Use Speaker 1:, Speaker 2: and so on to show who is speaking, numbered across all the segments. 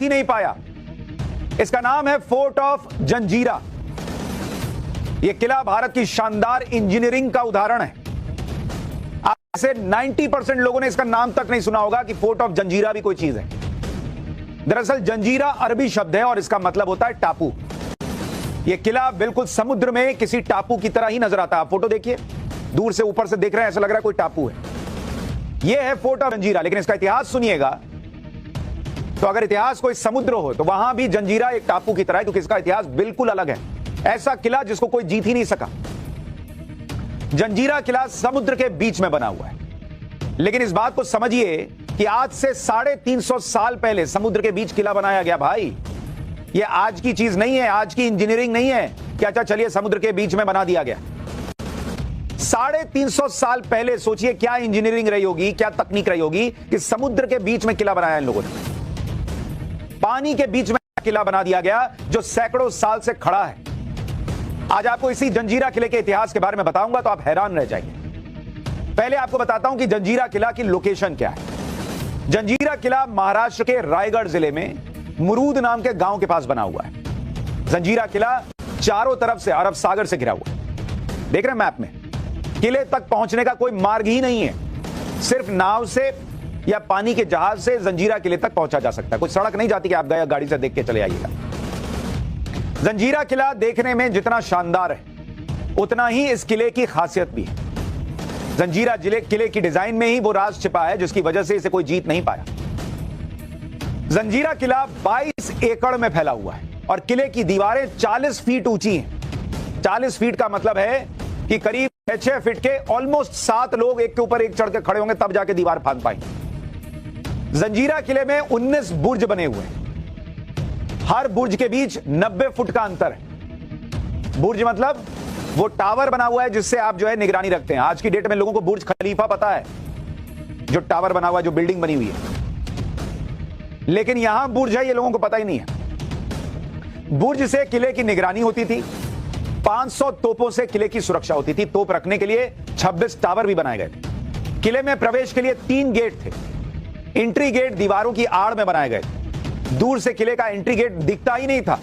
Speaker 1: ही नहीं पाया। इसका नाम है फोर्ट ऑफ जंजीरा। यह किला भारत की शानदार इंजीनियरिंग का उदाहरण है। आप से 90% लोगों ने इसका नाम तक नहीं सुना होगा कि फोर्ट ऑफ जंजीरा भी कोई चीज है। दरअसल जंजीरा अरबी शब्द है और इसका मतलब होता है टापू। यह किला बिल्कुल समुद्र में किसी टापू की तरह ही नजर आता है। आप फोटो देखिए, दूर से ऊपर से देख रहे हैं, ऐसा लग रहा है कोई टापू है। यह है फोर्ट ऑफ जंजीरा। लेकिन इसका इतिहास सुनिएगा, तो अगर इतिहास कोई समुद्र हो तो वहां भी जंजीरा एक टापू की तरह है, क्योंकि इसका इतिहास बिल्कुल अलग है। ऐसा किला जिसको कोई जीत ही नहीं सका। जंजीरा किला समुद्र के बीच में बना हुआ है। लेकिन इस बात को समझिए कि आज से 350 साल पहले समुद्र के बीच किला बनाया गया। भाई ये आज की चीज नहीं है, आज की इंजीनियरिंग नहीं है कि अच्छा चलिए समुद्र के बीच में बना दिया गया। 350 साल पहले सोचिए क्या इंजीनियरिंग रही होगी, क्या तकनीक रही होगी कि समुद्र के बीच में किला बनाया इन लोगों ने। पानी के बीच में किला बना दिया गया जो सैकड़ों साल से खड़ा है। आज आपको इसी जंजीरा किले के इतिहास के बारे में बताऊंगा तो आप हैरान रह जाएंगे। पहले आपको बताता हूं कि जंजीरा किला की लोकेशन क्या है। जंजीरा किला महाराष्ट्र के रायगढ़ जिले में मुरूद नाम के गांव के पास बना हुआ है। जंजीरा किला चारों तरफ से अरब सागर से घिरा हुआ है। देख रहे हैं मैप में, किले तक पहुंचने का कोई मार्ग ही नहीं है। सिर्फ नाव से या पानी के जहाज से जंजीरा किले तक पहुंचा जा सकता है। कोई सड़क नहीं जाती कि आप गए गाड़ी से देख के चले आइएगा। जंजीरा किला देखने में जितना शानदार है उतना ही इस किले की खासियत भी है। जंजीरा किले की डिजाइन में ही वो राज छिपा है जिसकी वजह से इसे कोई जीत नहीं पाया। जंजीरा किला 22 एकड़ में फैला हुआ है और किले की दीवारें 40 फीट ऊंची हैं। 40 फीट का मतलब है कि करीब 6 फीट के ऑलमोस्ट 7 लोग एक के ऊपर एक चढ़ के खड़े होंगे तब जाके दीवार फांद पाएंगे। जंजीरा किले में 19 बुर्ज बने हुए हैं। हर बुर्ज के बीच 90 फुट का अंतर है। बुर्ज मतलब वो टावर बना हुआ है जिससे आप जो है निगरानी रखते हैं। आज की डेट में लोगों को बुर्ज खलीफा पता है, जो टावर बना हुआ है, जो बिल्डिंग बनी हुई है। लेकिन यहां बुर्ज है ये लोगों को पता ही नहीं है। बुर्ज से किले की निगरानी होती थी। 500 तोपों से किले की सुरक्षा होती थी। तोप रखने के लिए 26 टावर भी बनाए गए थे। किले में प्रवेश के लिए 3 गेट थे। एंट्री गेट दीवारों की आड़ में बनाए गए थे। दूर से किले का एंट्री गेट दिखता ही नहीं था,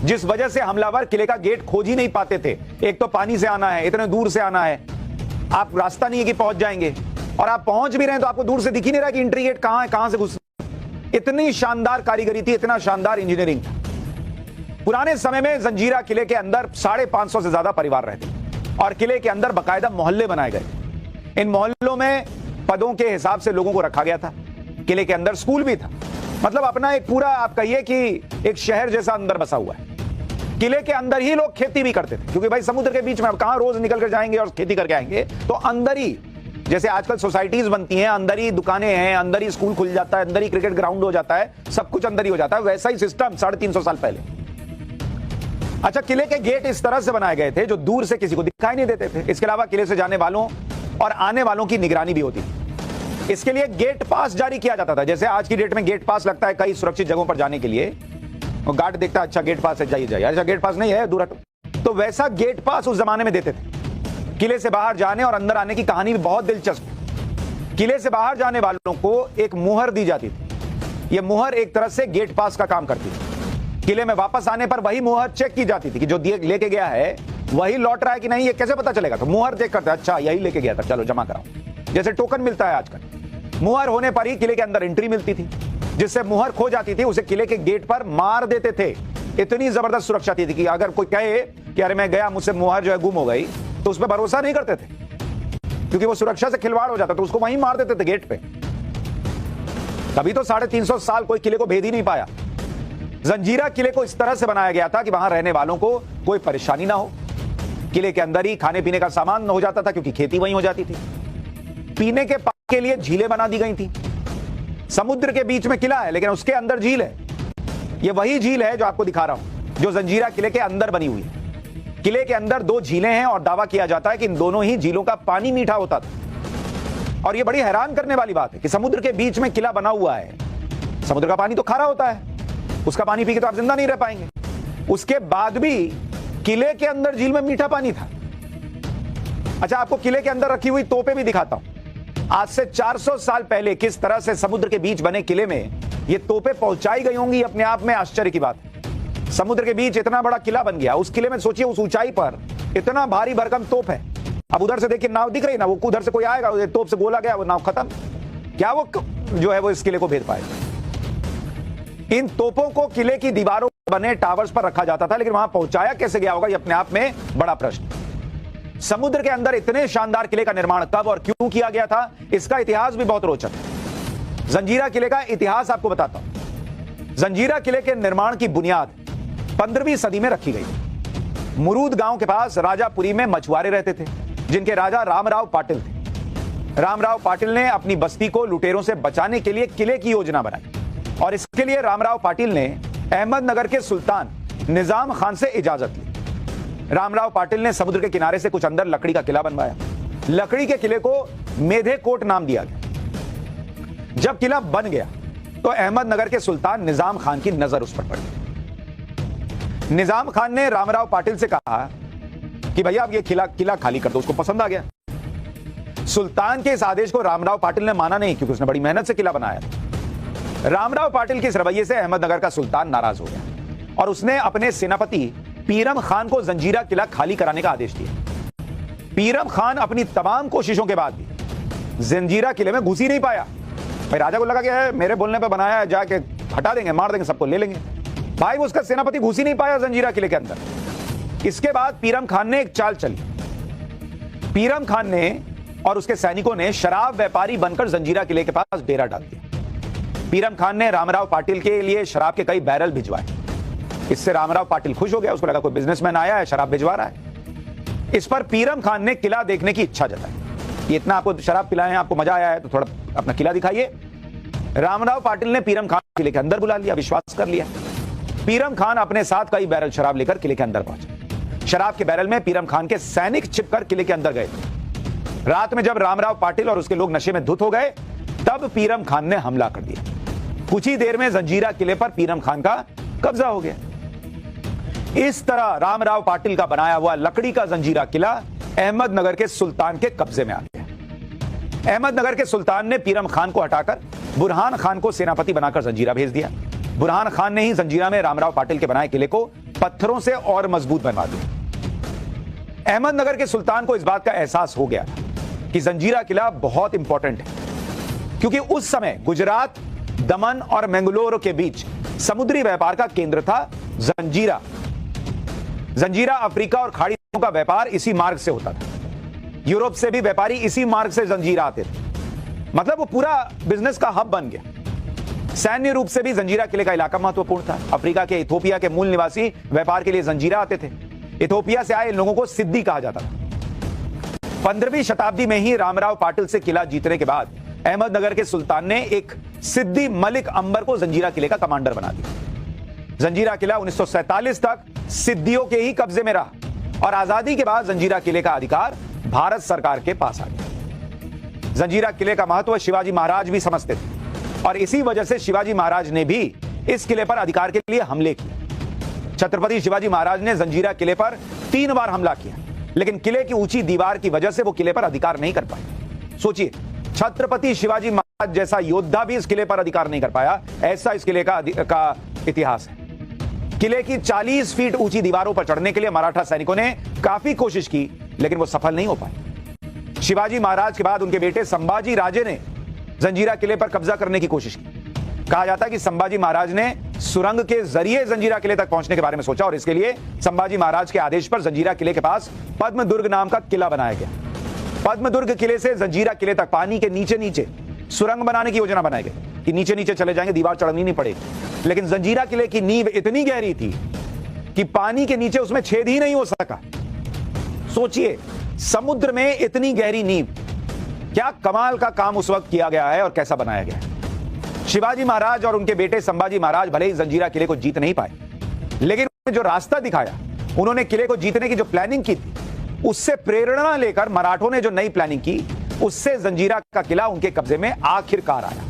Speaker 1: जिस वजह से हमलावर किले का गेट खोज ही नहीं पाते थे। एक तो पानी से आना है, इतने दूर से आना है, आप रास्ता नहीं है कि पहुंच जाएंगे, और आप पहुंच भी रहे हैं तो आपको दूर से दिख ही नहीं रहा कि एंट्री गेट कहां है, कहां से घुस। इतनी शानदार कारीगरी थी, इतना शानदार इंजीनियरिंग था। पुराने समय में जंजीरा किले के अंदर 550 से ज्यादा परिवार रहते और किले के अंदर बाकायदा मोहल्ले बनाए गए। इन मोहल्लों में पदों के हिसाब से लोगों को रखा गया था। किले के अंदर स्कूल भी था। मतलब अपना एक पूरा आप कहिए कि एक शहर जैसा अंदर बसा हुआ है। किले के अंदर ही लोग खेती भी करते थे, क्योंकि भाई समुद्र के बीच में अब कहां रोज निकल कर जाएंगे और खेती करके आएंगे। तो अंदर ही, जैसे आजकल सोसाइटीज बनती हैं, अंदर ही दुकानें हैं, अंदर ही स्कूल खुल जाता है, अंदर ही क्रिकेट ग्राउंड हो जाता है, सब कुछ अंदर ही हो जाता है। वैसा ही सिस्टम 350 साल पहले। अच्छा, किले के गेट इस तरह से बनाए गए थे जो दूर से किसी को दिखाई नहीं देते थे। इसके अलावा किले से जाने वालों और आने वालों की निगरानी भी होती थी। इसके लिए गेट पास जारी किया जाता था। जैसे आज की डेट में गेट पास लगता है कई सुरक्षित जगहों पर जाने के लिए, और गार्ड देखता है अच्छा गेट पास है, जाइए जाइए, अच्छा गेट पास नहीं है, दूर हटो। तो वैसा गेट पास उस जमाने में देते थे। किले से बाहर जाने और अंदर आने की कहानी भी बहुत दिलचस्प है। किले से बाहर जाने वालों को एक मुहर दी जाती थी। यह मुहर एक तरह से गेट पास का काम करती थी। किले में वापस आने पर वही मुहर चेक की जाती थी कि जो लेके गया है वही लौट रहा है कि नहीं, ये कैसे पता चलेगा। तो मुहर चेक करते, अच्छा यही लेके गया था, चलो जमा कराओ। जैसे टोकन मिलता है आजकल, मुहर होने पर ही किले के अंदर एंट्री मिलती थी। जिससे मुहर खो जाती थी उसे किले के गेट पर मार देते थे। इतनी जबरदस्त सुरक्षा थी कि अगर कोई कहे कि अरे मैं गया, मुझसे मुहर जो है गुम हो गई, तो उस पर भरोसा नहीं करते थे, क्योंकि वो सुरक्षा से खिलवाड़ हो जाता, तो उसको वहीं मार देते थे गेट पे। तभी तो 350 साल कोई किले को भेद ही नहीं पाया। जंजीरा किले को इस तरह से बनाया गया था कि वहां रहने वालों को कोई परेशानी ना हो। किले के अंदर ही खाने पीने का सामान हो जाता था, क्योंकि खेती वहीं हो जाती थी। पीने के पानी के लिए झीलें बना दी गई थी। समुद्र के बीच में किला है लेकिन उसके अंदर झील है। यह वही झील है जो आपको दिखा रहा हूं, जो जंजीरा किले के अंदर बनी हुई है। किले के अंदर 2 झीलें हैं और दावा किया जाता है कि इन दोनों ही झीलों का पानी मीठा होता था। और यह बड़ी हैरान करने वाली बात है कि समुद्र के बीच में किला बना हुआ है, समुद्र का पानी तो खारा होता है, उसका पानी पी के तो आप जिंदा नहीं रह पाएंगे। उसके बाद भी किले के अंदर झील में मीठा पानी था। अच्छा, आपको किले के अंदर रखी हुई तोपें भी दिखाता हूं। आज से 400 साल पहले किस तरह से समुद्र के बीच बने किले में ये तोपें पहुंचाई गई होंगी, अपने आप में आश्चर्य की बात है। समुद्र के बीच इतना बड़ा किला बन गया, उस किले में सोचिए उस ऊंचाई पर इतना भारी भरकम तोप है। अब उधर से देखिए नाव दिख रही ना, वो उधर से कोई आएगा, तोप से गोला गया, वो नाव खत्म। क्या वो जो है वो इस किले को भेद पाएगा? इन तोपों को किले की दीवारों पर बने टावर्स पर रखा जाता था, लेकिन वहां पहुंचाया कैसे गया होगा, ये अपने आप में बड़ा प्रश्न। समुद्र के अंदर इतने शानदार किले का निर्माण कब और क्यों किया गया था, इसका इतिहास भी बहुत रोचक है। जंजीरा किले का इतिहास आपको बताता हूं। जंजीरा किले के निर्माण की बुनियाद 15वीं सदी में रखी गई। मुरूद गांव के पास राजापुरी में मछुआरे रहते थे, जिनके राजा रामराव पाटिल थे। रामराव पाटिल ने अपनी बस्ती को लुटेरों से बचाने के लिए किले की योजना बनाई और इसके लिए रामराव पाटिल ने अहमदनगर के सुल्तान निजाम खान से इजाजत ली। रामराव पाटिल ने समुद्र के किनारे से कुछ अंदर लकड़ी का किला बनवाया। लकड़ी के किले को मेधे कोट नाम दिया गया। जब किला बन गया तो अहमदनगर के सुल्तान निजाम खान की नजर उस पर पड़ी। निजाम खान ने रामराव पाटिल से कहा कि भैया अब ये किला खाली कर दो। उसको पसंद आ गया। सुल्तान के इस आदेश को रामराव पाटिल ने माना नहीं, क्योंकि उसने बड़ी मेहनत से किला बनाया था। रामराव पाटिल के इस रवैये से अहमदनगर का सुल्तान नाराज हो गया और उसने अपने सेनापति पीरम खान को जंजीरा किला खाली कराने का आदेश दिया। पीरम खान अपनी तमाम कोशिशों के बाद भी जंजीरा किले में घुस ही नहीं पाया। भाई राजा को लगा कि मेरे बोलने पे बनाया है, जाके हटा देंगे, मार देंगे, सबको ले लेंगे। भाई वो उसका सेनापति घुस ही नहीं पाया जंजीरा किले के अंदर। इसके बाद पीरम खान ने एक चाल चली। पीरम खान ने और उसके सैनिकों ने शराब व्यापारी बनकर जंजीरा किले के पास डेरा डाल दिया। पीरम खान ने रामराव पाटिल के लिए शराब के कई बैरल भिजवाए। इससे रामराव पाटिल खुश हो गया। उसको लगा कोई बिजनेसमैन आया है, शराब भिजवा रहा है। इस पर पीरम खान ने किला देखने की इच्छा जताई। इतना आपको शराब पिलाए हैं, आपको मजा आया है, तो थोड़ा अपना किला दिखाइए। रामराव पाटिल ने पीरम खान किले के अंदर बुला लिया, विश्वास कर लिया। पीरम खान अपने साथ कई बैरल शराब लेकर किले के अंदर पहुंचे। शराब के बैरल में पीरम खान के सैनिक छिपकर किले के अंदर गए। रात में जब रामराव पाटिल और उसके लोग नशे में धुत हो गए, तब पीरम खान ने हमला कर दिया। कुछ ही देर में जंजीरा किले पर पीरम खान का कब्जा हो गया। इस तरह रामराव पाटिल का बनाया हुआ लकड़ी का जंजीरा किला अहमदनगर के सुल्तान के कब्जे में आ गया। अहमदनगर के सुल्तान ने पीरम खान को हटाकर बुरहान खान को सेनापति बनाकर जंजीरा भेज दिया। बुरहान खान ने ही जंजीरा में रामराव पाटिल के बनाए किले को पत्थरों से और मजबूत बनवा दिया। अहमदनगर के सुल्तान को इस बात का एहसास हो गया कि जंजीरा किला बहुत इंपॉर्टेंट है, क्योंकि उस समय गुजरात, दमन और मैंगलोर के बीच समुद्री व्यापार का केंद्र था जंजीरा। जंजीरा अफ्रीका और खाड़ी देशों का व्यापार इसी मार्ग से होता था। यूरोप से भी व्यापारी इसी मार्ग से जंजीरा आते थे। मतलब वो पूरा बिजनेस का हब बन गया। सैन्य रूप से भी जंजीरा किले का इलाका महत्वपूर्ण था। अफ्रीका के इथोपिया के मूल निवासी व्यापार के लिए जंजीरा आते थे। इथोपिया से आए इन लोगों को सिद्दी कहा जाता था। 15वीं शताब्दी में ही रामराव पाटिल से किला जीतने के बाद अहमदनगर के सुल्तान ने एक सिद्दी मलिक अंबर को जंजीरा किले का कमांडर बना दिया। जंजीरा किला 1947 तक सिद्दियों के ही कब्जे में रहा और आजादी के बाद जंजीरा किले का अधिकार भारत सरकार के पास आ गया। जंजीरा किले का महत्व शिवाजी महाराज भी समझते थे और इसी वजह से शिवाजी महाराज ने भी इस किले पर अधिकार के लिए हमले किए। छत्रपति शिवाजी महाराज ने जंजीरा किले पर 3 बार हमला किया, लेकिन किले की ऊंची दीवार की वजह से वो किले पर अधिकार नहीं कर पाए। सोचिए, छत्रपति शिवाजी महाराज जैसा योद्धा भी इस किले पर अधिकार नहीं कर पाया। ऐसा इस किले का इतिहास है। किले की 40 फीट ऊंची दीवारों पर चढ़ने के लिए मराठा सैनिकों ने काफी कोशिश की, लेकिन वो सफल नहीं हो पाए। शिवाजी महाराज के बाद उनके बेटे संभाजी राजे ने जंजीरा किले पर कब्जा करने की कोशिश की। कहा जाता है कि संभाजी महाराज ने सुरंग के जरिए जंजीरा किले तक पहुंचने के बारे में सोचा और इसके लिए संभाजी महाराज के आदेश पर जंजीरा किले के पास पद्मदुर्ग नाम का किला बनाया गया। पद्मदुर्ग किले से जंजीरा किले तक पानी के नीचे नीचे सुरंग बनाने की योजना बनाई गई कि नीचे नीचे चले जाएंगे, दीवार चढ़नी नहीं पड़ेगी। लेकिन जंजीरा किले की नींव इतनी गहरी थी कि पानी के नीचे उसमें छेद ही नहीं हो सका। सोचिए, समुद्र में इतनी गहरी नींव, क्या कमाल का काम उस वक्त किया गया है और कैसा बनाया गया है। शिवाजी महाराज और उनके बेटे संभाजी महाराज भले ही जंजीरा किले को जीत नहीं पाए, लेकिन उन्होंने जो रास्ता दिखाया, उन्होंने किले को जीतने की जो प्लानिंग की थी, उससे प्रेरणा लेकर मराठों ने जो नई प्लानिंग की, उससे जंजीरा का किला उनके कब्जे में आखिरकार आया।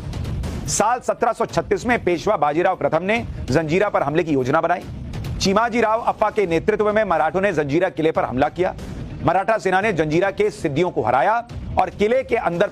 Speaker 1: साल 1736 में पेशवा बाजीराव प्रथम ने जंजीरा पर हमले की योजना बनाई। चिमाजी राव अप्पा के नेतृत्व में मराठों ने जंजीरा किले पर हमला किया। मराठा सेना ने जंजीरा के सिद्दियों को हराया और किले के अंदर